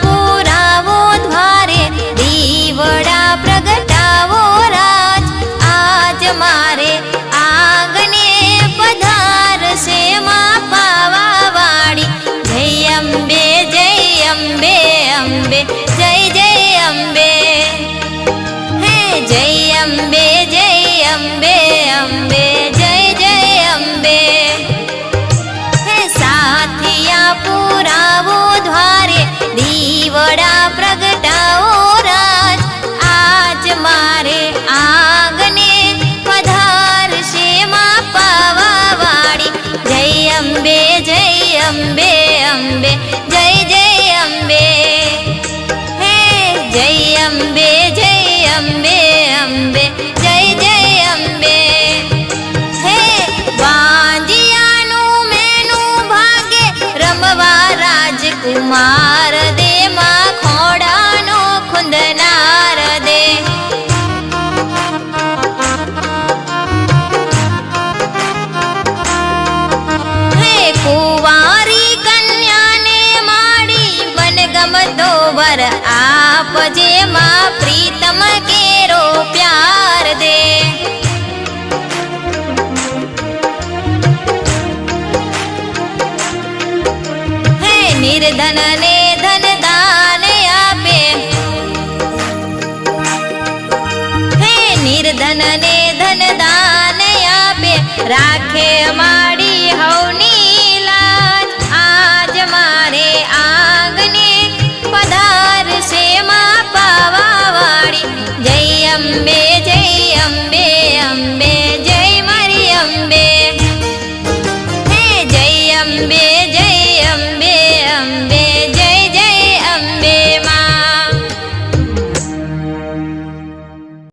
પુરાવો દ્વારે દીવડા પ્રગટાવો રાજ આજ મારે આંગણે પધારશે માં પાવા વાળી જય અંબે અંબે અંબે જય જય અંબે હે જય અંબે અંબે અંબે જય જય અંબે હે સાથિયા પુરાવો દ્વારે દીવડા પ્રગટાવો રાજ આજ મારે આંગણે પધારશે માં પાવા વાળી જય અંબે અંબે અંબે જય જય અંબે હે જય અંબે અંબે અંબે જય જય અંબે હે વાંજિયાનું મેનું ભાગે રમવા રાજકુમાર દે માં ખોડાનો ખુંદનાર દે હે કુંવારી કન્યાને માડી મનગમતો વર આપજે માં પ્રીતમ કેરો પ્યાર દે હે નિર્ધન ને ધન દાન આપે હે નિર્ધન ને ધન દાન આપે રાખે માડી હવની